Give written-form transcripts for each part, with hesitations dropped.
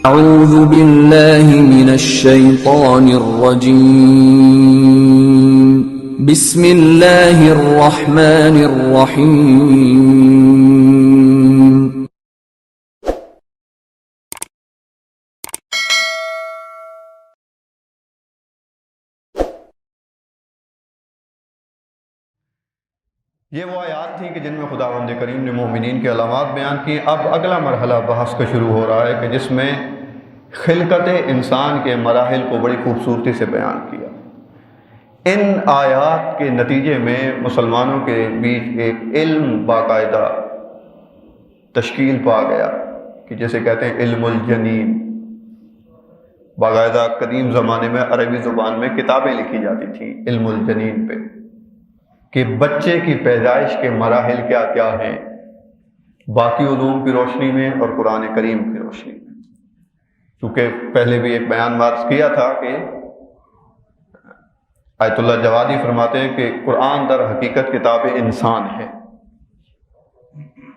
أعوذ بالله من الشيطان الرجيم بسم الله الرحمن الرحيم یہ وہ آیات تھیں کہ جن میں خداوند کریم نے مومنین کے علامات بیان کی۔ اب اگلا مرحلہ بحث کا شروع ہو رہا ہے کہ جس میں خلقت انسان کے مراحل کو بڑی خوبصورتی سے بیان کیا۔ ان آیات کے نتیجے میں مسلمانوں کے بیچ ایک علم باقاعدہ تشکیل پا گیا کہ جسے کہتے ہیں علم الجنین۔ باقاعدہ قدیم زمانے میں عربی زبان میں کتابیں لکھی جاتی تھیں علم الجنین پہ، کہ بچے کی پیدائش کے مراحل کیا کیا ہیں، باقی علوم کی روشنی میں اور قرآن کریم کی روشنی میں۔ چونکہ پہلے بھی ایک بیان مارس کیا تھا کہ آیت اللہ جوادی فرماتے ہیں کہ قرآن در حقیقت کتاب انسان ہے۔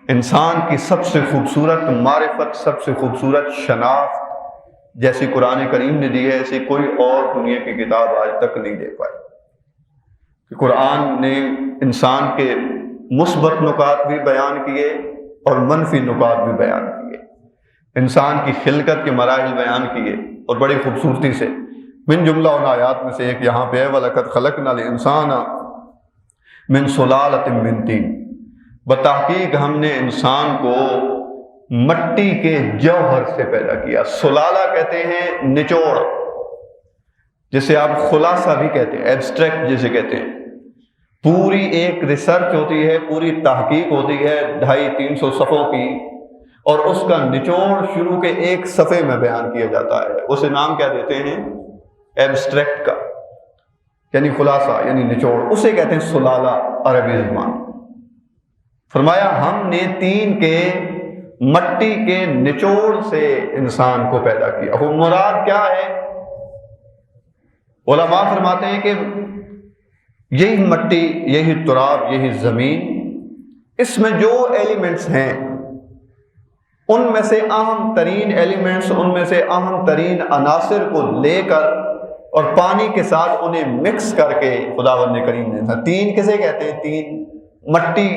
انسان کی سب سے خوبصورت معرفت، سب سے خوبصورت شناخت جیسی قرآن کریم نے دی ہے، ایسی کوئی اور دنیا کی کتاب آج تک نہیں دے پائی۔ قرآن نے انسان کے مثبت نکات بھی بیان کیے اور منفی نکات بھی بیان کیے، انسان کی خلقت کے مراحل بیان کیے اور بڑی خوبصورتی سے۔ من جملہ ان آیات میں سے ایک یہاں پہ ہے وَلَقَدْ خَلَقْنَا الْإِنسَانَ مِنْ صُلَالَةٍ مِّن طِينٍ۔ بتحقیق ہم نے انسان کو مٹی کے جوہر سے پیدا کیا۔ سلالہ کہتے ہیں نچوڑ، جسے آپ خلاصہ بھی کہتے ہیں، ایبسٹریکٹ جسے کہتے ہیں۔ پوری ایک ریسرچ ہوتی ہے، پوری تحقیق ہوتی ہے 250-300 صفحوں کی، اور اس کا نچوڑ شروع کے ایک صفحے میں بیان کیا جاتا ہے۔ اسے نام کیا دیتے ہیں؟ ایبسٹریکٹ کا، یعنی خلاصہ، یعنی نچوڑ، اسے کہتے ہیں سلالہ عربی زبان۔ فرمایا ہم نے طین کے، مٹی کے نچوڑ سے انسان کو پیدا کیا۔ وہ مراد کیا ہے؟ علماء فرماتے ہیں کہ یہی مٹی، یہی تراب، یہی زمین، اس میں جو ایلیمنٹس ہیں ان میں سے اہم ترین ایلیمنٹس، ان میں سے اہم ترین عناصر کو لے کر اور پانی کے ساتھ انہیں مکس کر کے خداوند کریم نے تھا۔ تین کسے کہتے ہیں؟ تین، مٹی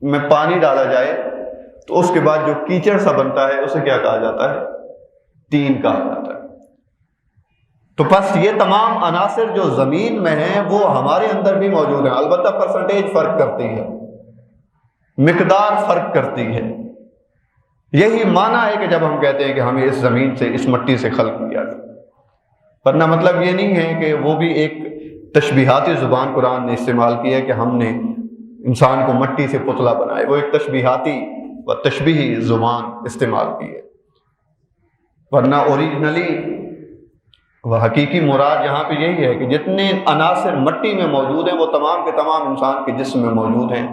میں پانی ڈالا جائے تو اس کے بعد جو کیچڑ سا بنتا ہے اسے کیا کہا جاتا ہے؟ تین کہا جاتا ہے۔ تو بس یہ تمام عناصر جو زمین میں ہیں وہ ہمارے اندر بھی موجود ہیں، البتہ پرسنٹیج فرق کرتی ہے، مقدار فرق کرتی ہے۔ یہی معنی ہے کہ جب ہم کہتے ہیں کہ ہمیں اس زمین سے، اس مٹی سے خلق کیا گیا، ورنہ مطلب یہ نہیں ہے کہ وہ بھی ایک تشبیہاتی زبان قرآن نے استعمال کی ہے کہ ہم نے انسان کو مٹی سے پتلا بنائے، وہ ایک تشبیہاتی و تشبیہی زبان استعمال کی ہے، ورنہ اوریجنلی وہ حقیقی مراد یہاں پہ یہی ہے کہ جتنے عناصر مٹی میں موجود ہیں وہ تمام کے تمام انسان کے جسم میں موجود ہیں،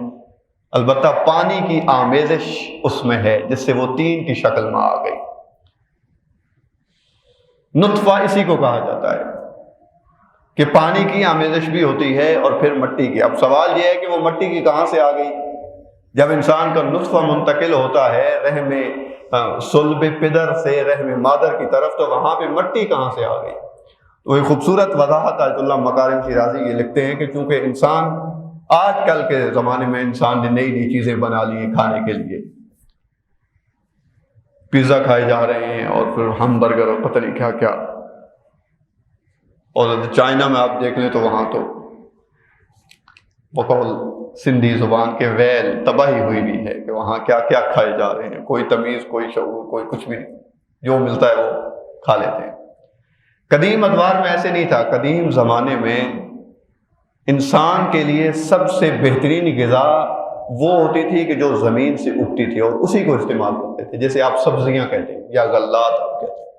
البتہ پانی کی آمیزش اس میں ہے جس سے وہ تین کی شکل میں آ گئی۔ نطفہ اسی کو کہا جاتا ہے کہ پانی کی آمیزش بھی ہوتی ہے اور پھر مٹی کی۔ اب سوال یہ ہے کہ وہ مٹی کی کہاں سے آ گئی؟ جب انسان کا نطفہ منتقل ہوتا ہے رحم صلب پدر سے رحم مادر کی طرف، تو وہاں پہ مٹی کہاں سے آ گئی؟ تو ایک خوبصورت وضاحت آیت اللہ مکارم شیرازی یہ لکھتے ہیں کہ چونکہ انسان آج کل کے زمانے میں انسان نے نئی نئی چیزیں بنا لی ہیں کھانے کے لیے، پیزا کھائے جا رہے ہیں اور پھر ہم برگر اور پتہ نہیں کیا کیا، اور چائنا میں آپ دیکھ لیں تو وہاں تو بقول سندھی زبان کے ویل تباہی ہوئی بھی ہے کہ وہاں کیا کیا کھائے جا رہے ہیں، کوئی تمیز، کوئی شعور، کوئی کچھ بھی نہیں، جو ملتا ہے وہ کھا لیتے ہیں۔ قدیم ادوار میں ایسے نہیں تھا۔ قدیم زمانے میں انسان کے لیے سب سے بہترین غذا وہ ہوتی تھی کہ جو زمین سے اگتی تھی اور اسی کو استعمال کرتے تھے، جیسے آپ سبزیاں کہتے ہیں یا غلات آپ کہتے ہیں۔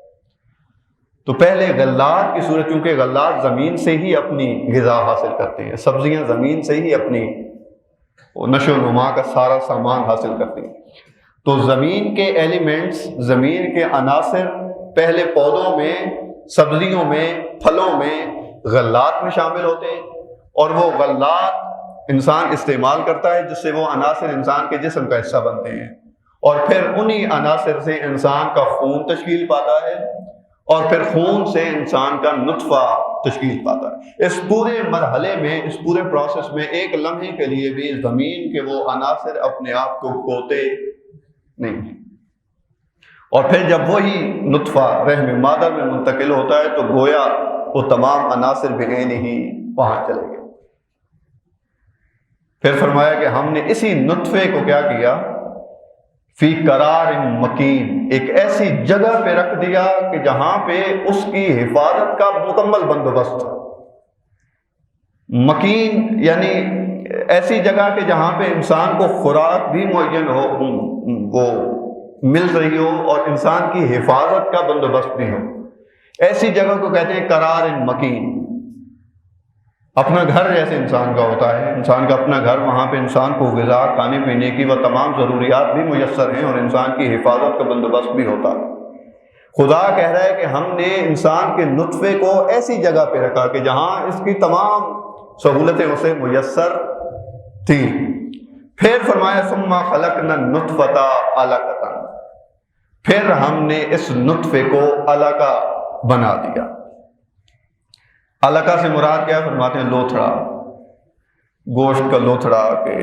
تو پہلے غلات کی صورت، چونکہ غلات زمین سے ہی اپنی غذا حاصل کرتے ہیں، سبزیاں زمین سے ہی اپنی نشو و نما کا سارا سامان حاصل کرتی ہیں، تو زمین کے ایلیمنٹس، زمین کے عناصر پہلے پودوں میں، سبزیوں میں، پھلوں میں، غلات میں شامل ہوتے ہیں، اور وہ غلات انسان استعمال کرتا ہے جس سے وہ عناصر انسان کے جسم کا حصہ بنتے ہیں، اور پھر انہی عناصر سے انسان کا خون تشکیل پاتا ہے، اور پھر خون سے انسان کا نطفہ تشکیل پاتا ہے۔ اس پورے مرحلے میں، اس پورے پروسیس میں ایک لمحے کے لیے بھی زمین کے وہ عناصر اپنے آپ کو کھوتے نہیں ہیں۔ اور پھر جب وہی نطفہ رحم مادر میں منتقل ہوتا ہے تو گویا وہ تمام عناصر بعین ہی وہاں چلے گئے۔ پھر فرمایا کہ ہم نے اسی نطفے کو کیا کیا، فی قرار مکین، ایک ایسی جگہ پہ رکھ دیا کہ جہاں پہ اس کی حفاظت کا مکمل بندوبست تھا۔ مکین یعنی ایسی جگہ کہ جہاں پہ انسان کو خوراک بھی معین ہو، وہ مل رہی ہو، اور انسان کی حفاظت کا بندوبست بھی ہو۔ ایسی جگہ کو کہتے ہیں قرار مکین۔ اپنا گھر جیسے انسان کا ہوتا ہے، انسان کا اپنا گھر، وہاں پہ انسان کو غذا، کھانے پینے کی وہ تمام ضروریات بھی میسر ہیں، اور انسان کی حفاظت کا بندوبست بھی ہوتا ہے۔ خدا کہہ رہا ہے کہ ہم نے انسان کے نطفے کو ایسی جگہ پہ رکھا کہ جہاں اس کی تمام سہولتیں اسے میسر تھیں۔ پھر فرمایا ثم خلقنا النطفۃ علقۃ، پھر ہم نے اس نطفے کو علقہ بنا دیا۔ علقہ سے مراد کیا فرماتے ہیں؟ لوتھڑا، گوشت کا لوتھڑا، کہ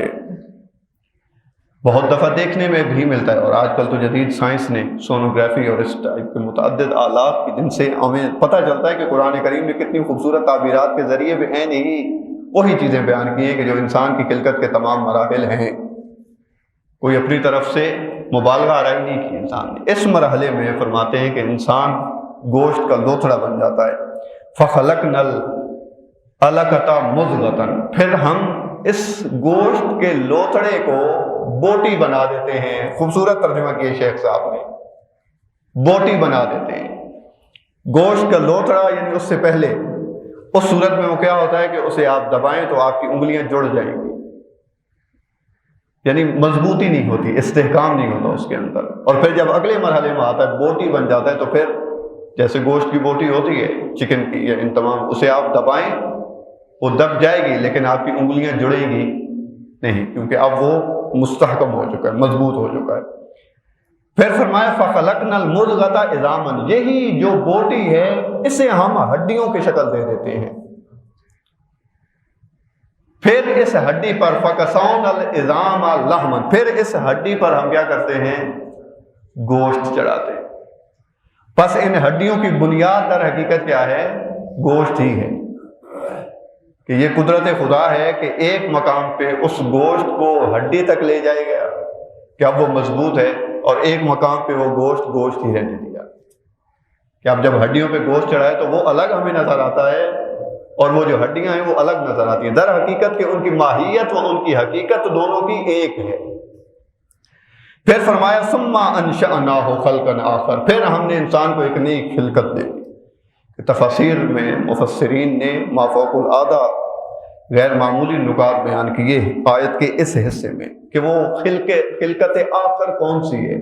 بہت دفعہ دیکھنے میں بھی ملتا ہے، اور آج کل تو جدید سائنس نے سونوگرافی اور اس ٹائپ کے متعدد آلات کی، جن سے ہمیں پتہ چلتا ہے کہ قرآن کریم نے کتنی خوبصورت تعبیرات کے ذریعے بھی عین ہی وہی چیزیں بیان کی ہیں کہ جو انسان کی خلقت کے تمام مراحل ہیں۔ کوئی اپنی طرف سے مبالغہ آرائی نہیں کی انسان نے۔ اس مرحلے میں فرماتے ہیں کہ انسان گوشت کا لوتھڑا بن جاتا ہے۔ فَخَلَقْنَا الْعَلَقَةَ مُضْغَةً، پھر ہم اس گوشت کے لوتھڑے کو بوٹی بنا دیتے ہیں۔ خوبصورت ترجمہ کیے شیخ صاحب نے، بوٹی بنا دیتے ہیں۔ گوشت کا لوتھڑا یعنی اس سے پہلے اس صورت میں وہ کیا ہوتا ہے کہ اسے آپ دبائیں تو آپ کی انگلیاں جڑ جائیں گی، یعنی مضبوطی نہیں ہوتی، استحکام نہیں ہوتا اس کے اندر۔ اور پھر جب اگلے مرحلے میں آتا ہے، بوٹی بن جاتا ہے، تو پھر جیسے گوشت کی بوٹی ہوتی ہے چکن کی یا ان تمام، اسے آپ دبائیں وہ دب جائے گی، لیکن آپ کی انگلیاں جڑیں گی نہیں، کیونکہ اب وہ مستحکم ہو چکا ہے، مضبوط ہو چکا ہے۔ پھر فرمایا فَخَلَقْنَا الْمُضْغَةَ عِظَامًا، یہی جو بوٹی ہے اسے ہم ہڈیوں کی شکل دے دیتے ہیں۔ پھر اس ہڈی پر فَكَسَوْنَا الْعِظَامَ لَحْمًا، پھر اس ہڈی پر ہم کیا کرتے ہیں؟ گوشت چڑھاتے ہیں۔ پس ان ہڈیوں کی بنیاد در حقیقت کیا ہے؟ گوشت ہی ہے، کہ یہ قدرت خدا ہے کہ ایک مقام پہ اس گوشت کو ہڈی تک لے جائے گا کہ اب وہ مضبوط ہے، اور ایک مقام پہ وہ گوشت ہی رہنے دیا کہ اب جب ہڈیوں پہ گوشت چڑھائے تو وہ الگ ہمیں نظر آتا ہے، اور وہ جو ہڈیاں ہیں وہ الگ نظر آتی ہیں۔ در حقیقت کہ ان کی ماہیت و ان کی حقیقت دونوں کی ایک ہے۔ پھر فرمایا ثم انشأناہ خلقا آخر، پھر ہم نے انسان کو ایک نئی خلقت دے دی۔ تفاسیر میں مفسرین نے ما فوق العادہ غیر معمولی نکات بیان کیے آیت کے اس حصے میں، کہ وہ خلقت آخر کون سی ہے،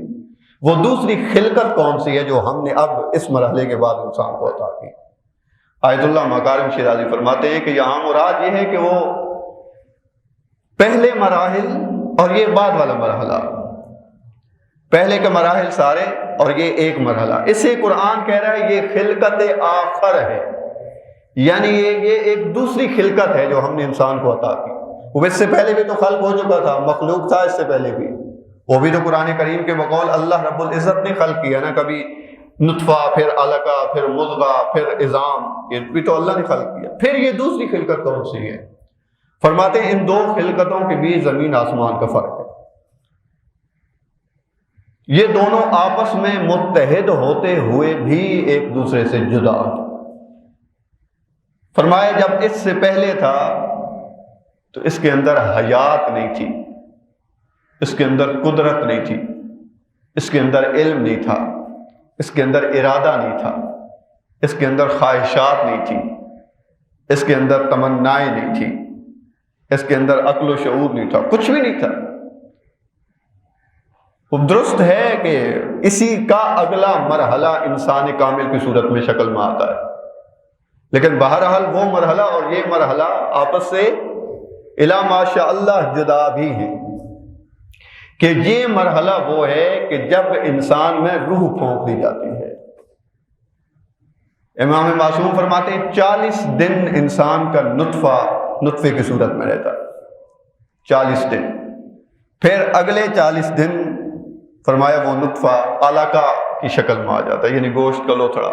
وہ دوسری خلقت کون سی ہے جو ہم نے اب اس مرحلے کے بعد انسان کو عطا کی۔ آیت اللہ مکارم شیرازی فرماتے ہیں کہ یہاں مراد یہ ہے کہ وہ پہلے مراحل اور یہ بعد والا مرحلہ، پہلے کے مراحل سارے اور یہ ایک مرحلہ، اسے قرآن کہہ رہا ہے یہ خلقت آخر ہے، یعنی یہ ایک دوسری خلقت ہے جو ہم نے انسان کو عطا کی۔ وہ اس سے پہلے بھی تو خلق ہو چکا تھا، مخلوق تھا اس سے پہلے بھی، وہ بھی تو قرآن کریم کے بقول اللہ رب العزت نے خلق کیا نا، کبھی نطفہ، پھر علقہ، پھر مضغہ، پھر عظام، یہ بھی تو اللہ نے خلق کیا۔ پھر یہ دوسری خلقت کون سی ہے؟ فرماتے ہیں ان دو خلقتوں کے بیچ زمین آسمان کا فرق ہے، یہ دونوں آپس میں متحد ہوتے ہوئے بھی ایک دوسرے سے جدا۔ فرمایا جب اس سے پہلے تھا تو اس کے اندر حیات نہیں تھی، اس کے اندر قدرت نہیں تھی، اس کے اندر علم نہیں تھا، اس کے اندر ارادہ نہیں تھا، اس کے اندر خواہشات نہیں تھی، اس کے اندر تمنائیں نہیں تھی، اس کے اندر عقل و شعور نہیں تھا، کچھ بھی نہیں تھا۔ درست ہے کہ اسی کا اگلا مرحلہ انسان کامل کی صورت میں شکل میں آتا ہے، لیکن بہرحال وہ مرحلہ اور یہ مرحلہ آپس سے الا ماشاء اللہ جدا بھی ہیں۔ کہ یہ مرحلہ وہ ہے کہ جب انسان میں روح پھونک دی جاتی ہے۔ امام معصوم فرماتے ہیں 40 دن انسان کا نطفے کی صورت میں رہتا ہے، 40 دن، پھر اگلے 40 دن فرمایا وہ نطفہ علقہ کی شکل میں آ جاتا ہے، یعنی گوشت کا لوتھڑا،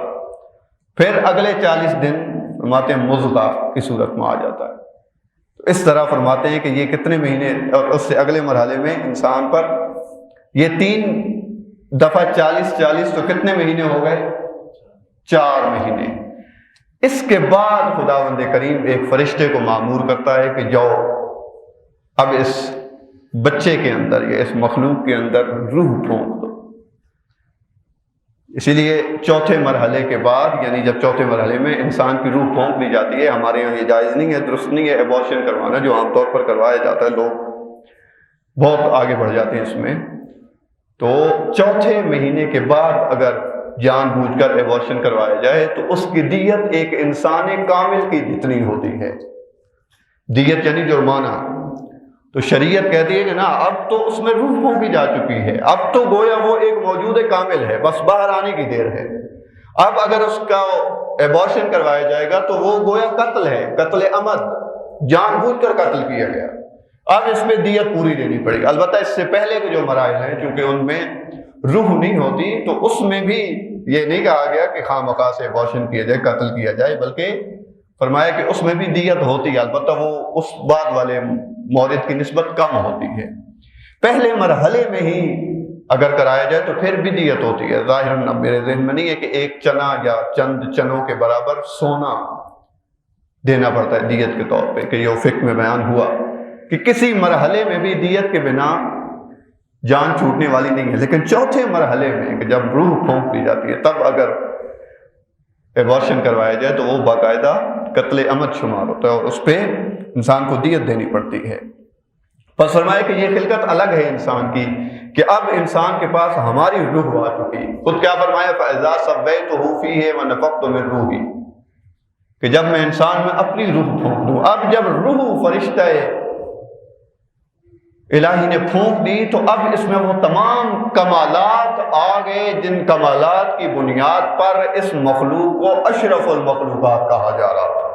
پھر اگلے 40 دن فرماتے ہیں مضغہ کی صورت میں آ جاتا ہے۔ تو اس طرح فرماتے ہیں کہ یہ کتنے مہینے، اور اس سے اگلے مرحلے میں انسان پر یہ 3 دفعہ 40 تو کتنے مہینے ہو گئے؟ 4 مہینے۔ اس کے بعد خداوند کریم ایک فرشتے کو مامور کرتا ہے کہ جاؤ اب اس بچے کے اندر یا اس مخلوق کے اندر روح پھونک دو۔ اسی لیے چوتھے مرحلے کے بعد، یعنی جب چوتھے مرحلے میں انسان کی روح پھونک دی جاتی ہے، ہمارے یہاں یہ جائز نہیں ہے، درست نہیں ہے ایبورشن کروانا، جو عام طور پر کروایا جاتا ہے، لوگ بہت آگے بڑھ جاتے ہیں اس میں۔ تو چوتھے مہینے کے بعد اگر جان بوجھ کر ایبورشن کروایا جائے تو اس کی دیت ایک انسان کامل کی جتنی ہوتی ہے۔ دیت یعنی جرمانہ۔ تو شریعت کہتی ہے کہ نا اب تو اس میں روح پھونکی جا چکی ہے، اب تو گویا وہ ایک موجود کامل ہے، بس باہر آنے کی دیر ہے۔ اب اگر اس کا ایبورشن کروایا جائے گا تو وہ گویا قتل ہے، قتل عمد، جان بوجھ کر قتل کیا گیا۔ اب اس میں دیت پوری دینی پڑے گی۔ البتہ اس سے پہلے کے جو مراحل ہیں چونکہ ان میں روح نہیں ہوتی تو اس میں بھی یہ نہیں کہا گیا کہ خواہ مخواہ سے ایبورشن کیا جائے، قتل کیا جائے، بلکہ فرمایا کہ اس میں بھی دیت ہوتی ہے، البتہ وہ اس بعد والے مورد کی نسبت کم ہوتی ہے۔ پہلے مرحلے میں ہی اگر کرایا جائے تو پھر بھی دیت ہوتی ہے۔ ظاہراً اب میرے ذہن میں نہیں ہے کہ ایک چنا یا چند چنوں کے برابر سونا دینا پڑتا ہے دیت کے طور پہ، کہ یہ فقہ میں بیان ہوا کہ کسی مرحلے میں بھی دیت کے بنا جان چھوٹنے والی نہیں ہے، لیکن چوتھے مرحلے میں کہ جب روح پھونک دی جاتی ہے تب اگر ایبورشن کروایا جائے تو وہ باقاعدہ قتل عمد شمار ہوتا ہے اور اس پہ انسان کو دیت دینی پڑتی ہے۔ پس فرمایا کہ یہ خلقت الگ ہے انسان کی، کہ اب انسان کے پاس ہماری روح آ چکی۔ خود کیا فرمایا؟ فَإِذَا سَوَّيْتُهُ فِيهِ وَنَفَخْتُ مِن رُوحِي، کہ جب میں انسان میں اپنی روح پھونک دوں۔ اب جب روح فرشتہ الہی نے پھونک دی تو اب اس میں وہ تمام کمالات آ گئے جن کمالات کی بنیاد پر اس مخلوق کو اشرف المخلوقات کہا جا رہا تھا۔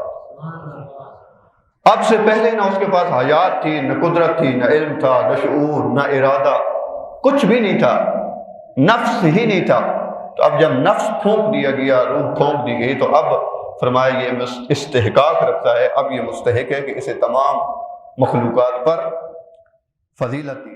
اب سے پہلے نہ اس کے پاس حیات تھی، نہ قدرت تھی، نہ علم تھا، نہ شعور، نہ ارادہ، کچھ بھی نہیں تھا، نفس ہی نہیں تھا۔ تو اب جب نفس پھونک دیا گیا، روح پھونک دی گئی، تو اب فرمایا یہ استحقاق رکھتا ہے، اب یہ مستحق ہے کہ اسے تمام مخلوقات پر فضیلت دی